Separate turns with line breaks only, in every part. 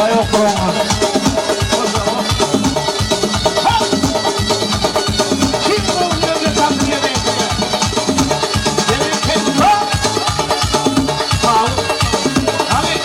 yok olmaz. Kim bozuyor da tatlı yemeği? Yemek kesin. Sağ ol. Hadi.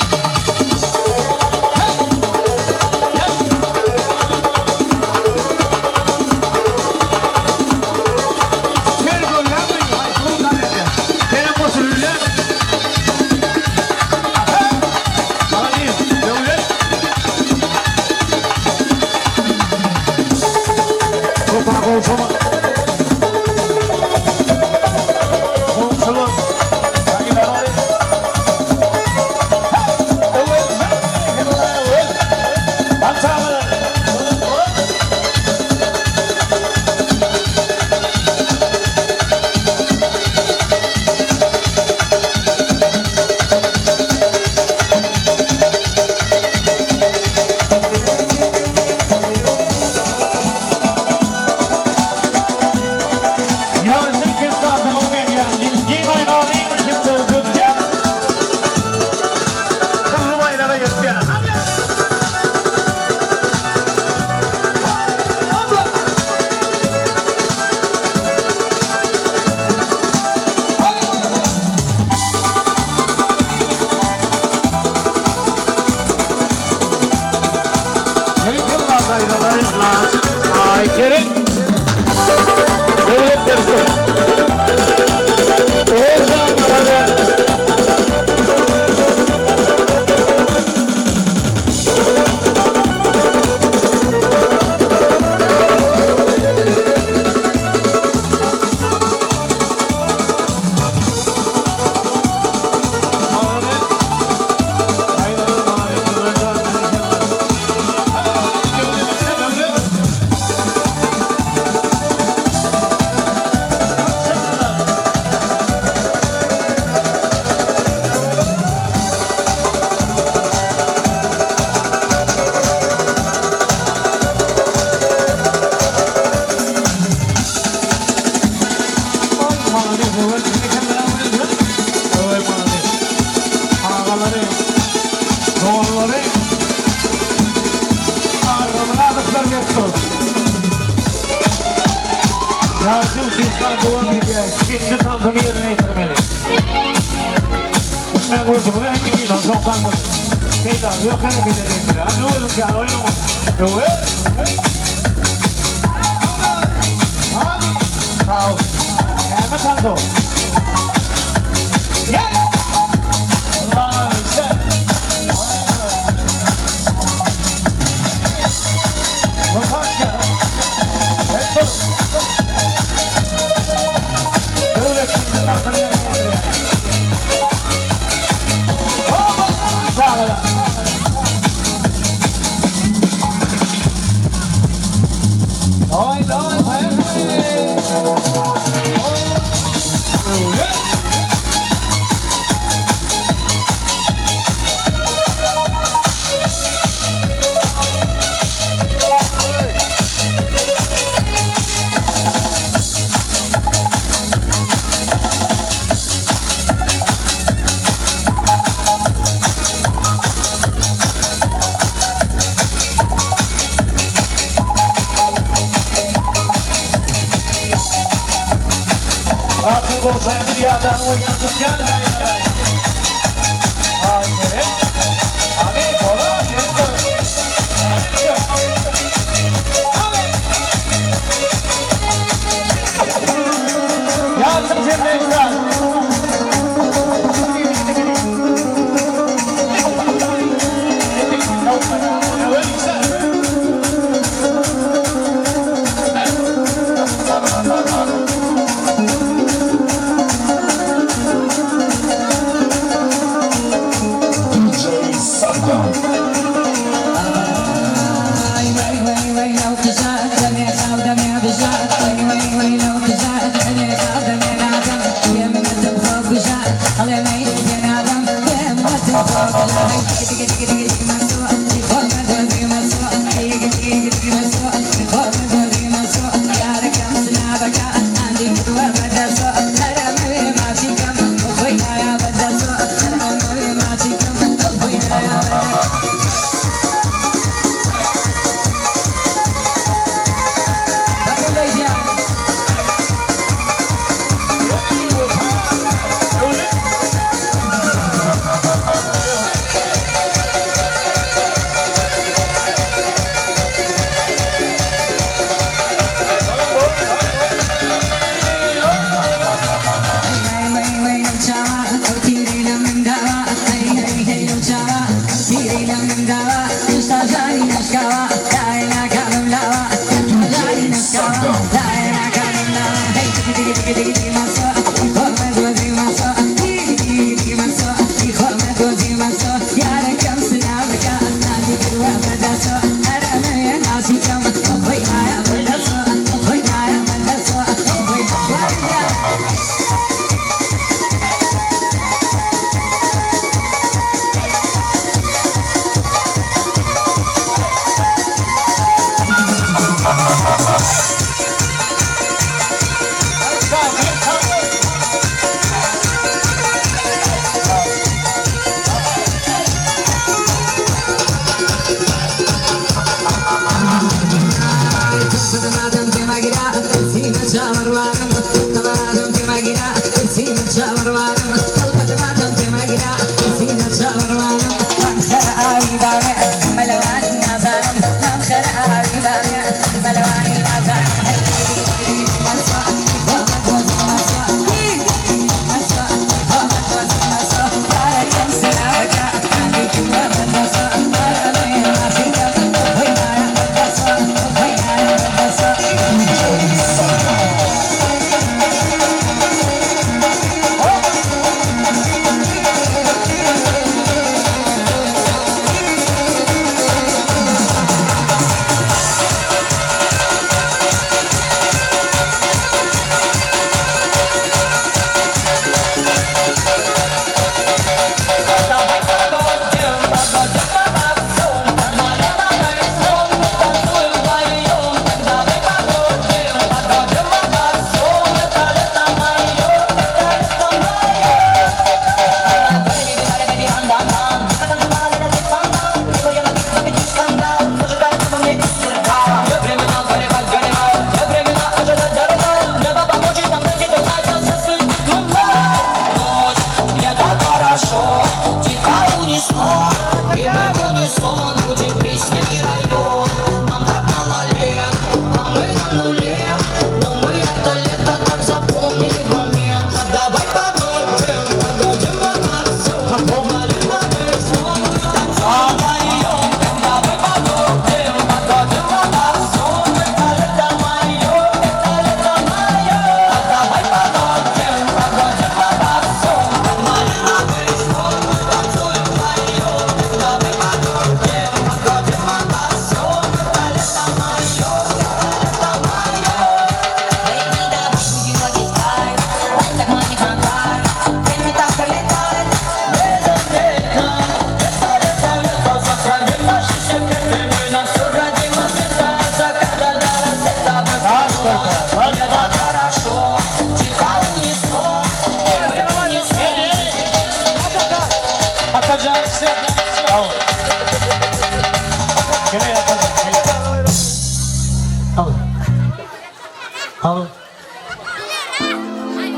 Al.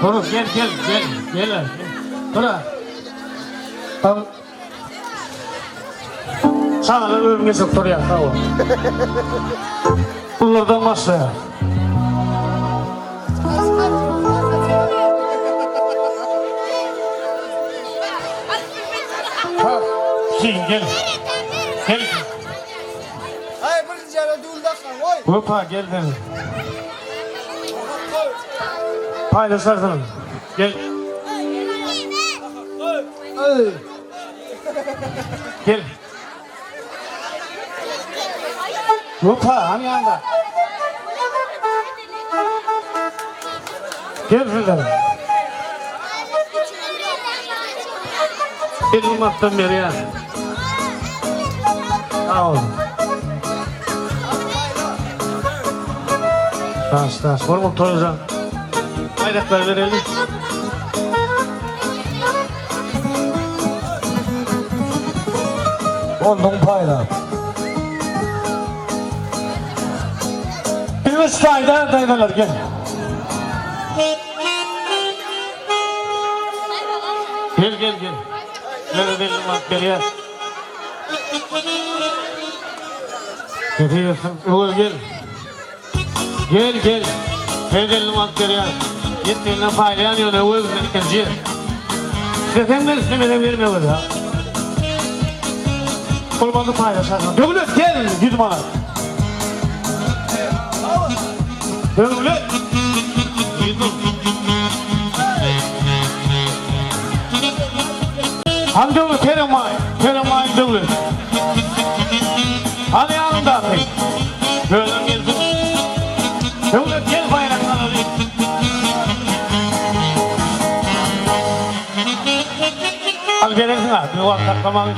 Dur gel. Dur. Al. Sana da ölümge soktur ya. Tamam. Bunlardan başla. Gel.
Hayır bir cana düğüldasın oy.
Hoppa gel. Paylaşarsın. Gel. Gel. Hoppa hani anda. Gel şuradan. Gel olmaktan beri ya. Sağ ol. Taş. Hormuk toyacağım. Bayraklar verelim.
Ondan payla.
Birimiz dayılar gel. Gel. Verelim maddeliye. Getiriyorsun. Uğur gel. Gel. Verelim maddeliye. Gittiğinde paylayan yöne Uğur ikinci. Sefemden istemeden vermiyorlar ya. Kurbanı paylaşarsın. Dövlet gel gidin bana. Dövlet. Gidin. Hani dövlet Keremay dövlet. Hani yanında atayım. Böyle gelsin. Dövlet gel bayraktan alayım. Al verirsin ha. Bir vakit taklamanı.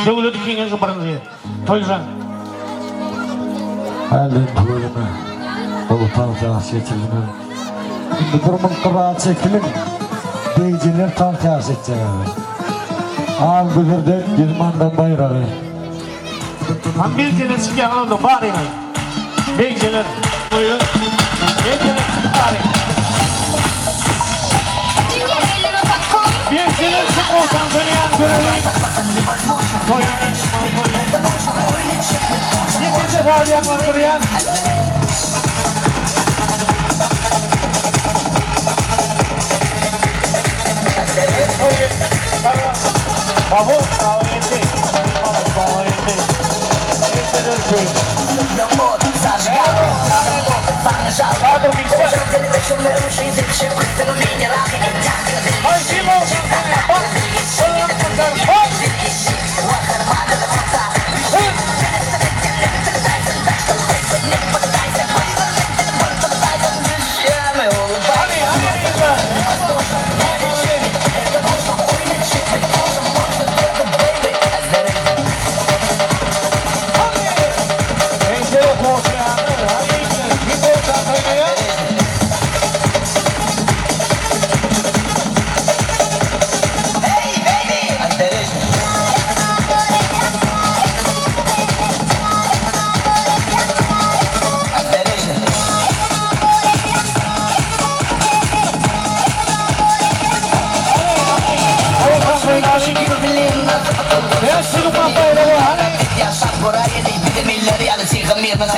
Dövlet ikiniz kıpırın diye. Toysan.
Halin bölümü. Olu tanıtı seçilimi. Şimdi durumun kırağı çekilin. Beyciler tanıtı seçecek abi. Ağın bülürde Gülman'dan bayrağı.
Han Beyciler çıkıyor anladım bari. Beyciler. Buyurun. Beyciler çıkıyor bari. Beyciler çıkıyor olsan seni yan görelim. Toyun. hadi yapma buraya. Babu, kahveydi. Kahveydi. Hadi mikser. Hay Simo. Bak. Bak.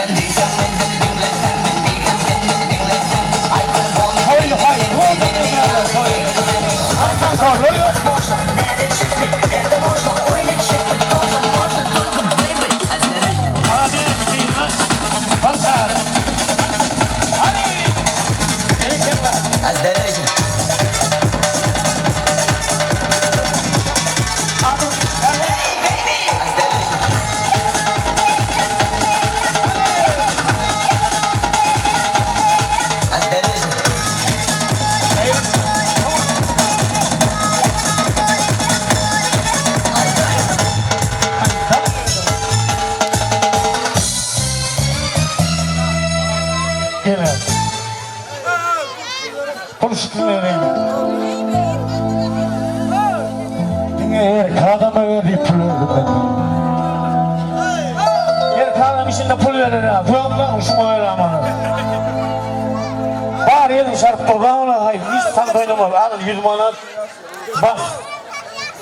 Bak,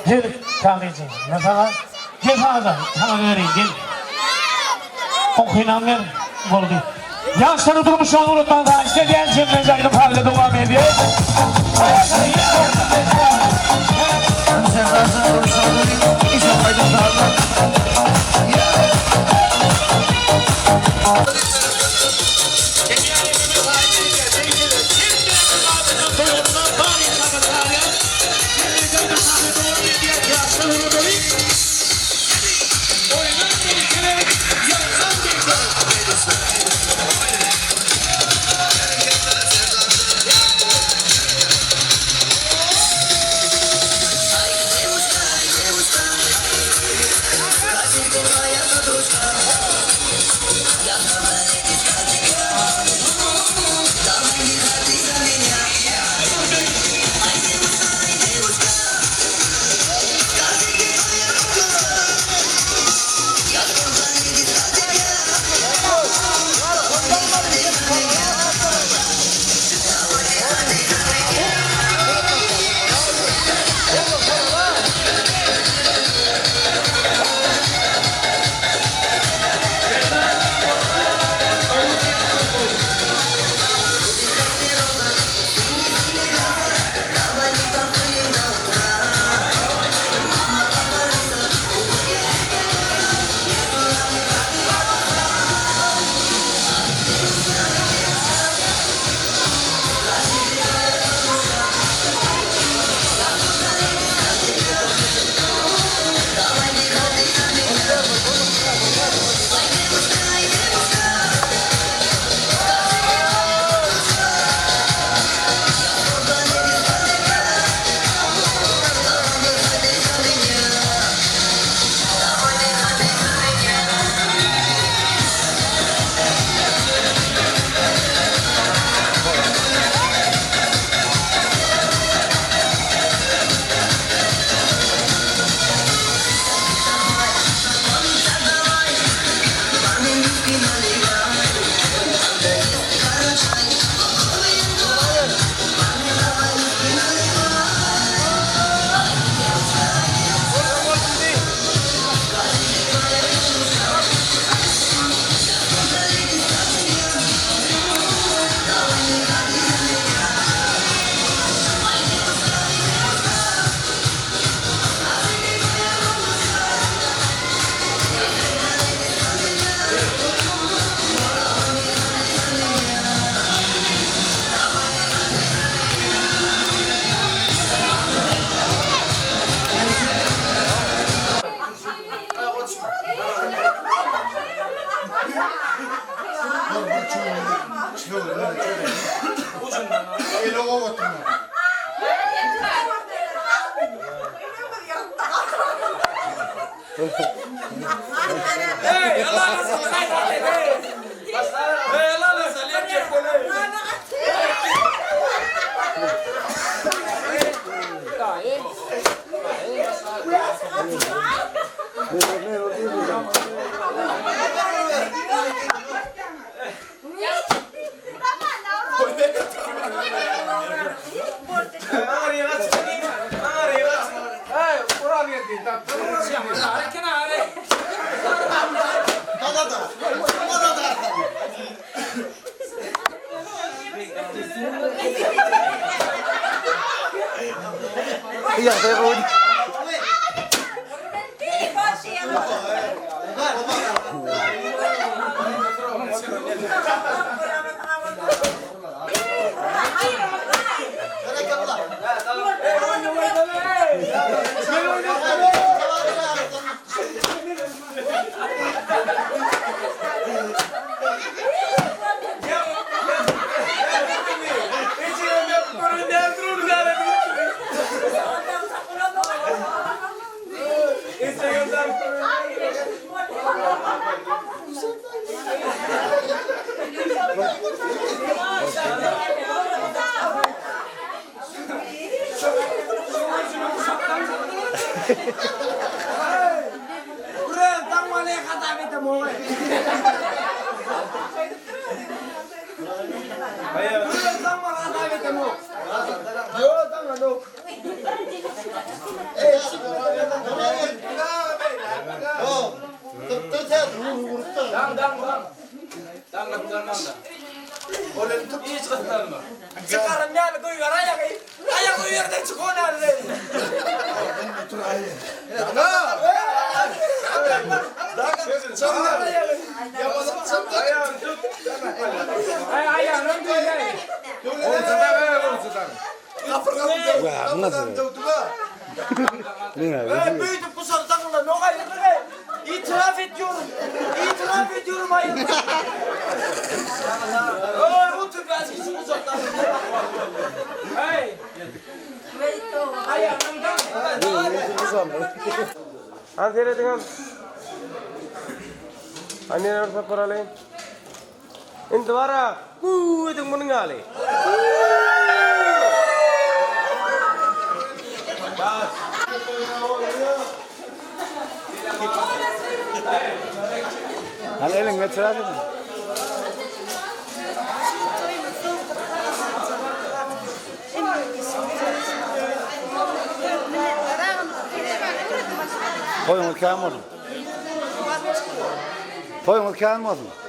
gel kahveci. Ne falan? Gel sana vereyim, gel. Okuyun ver, oldu. Yaşları durmuş onu unutma da işte gençim mezarını parla devam ediyor.
Iya, saya mau. Kurang tang mana kata kita mau. Ayo, kurang tang mana kata kita mau. Yo, tang ado. Oh, tuh oleh itu ini sekarang mah. Sekarang dia aku yang raya kai. Raya aku yang dari sekolah deh. İtiraf ediyorum hayır. Otur biraz işim uzaktan. Hey. Ayağımdan.
Akhirnya dengan ani harus apa lain? Intwara, itu menengale.
Hal elin getiradi. Toyun kelmedi. Toyun kelmedi.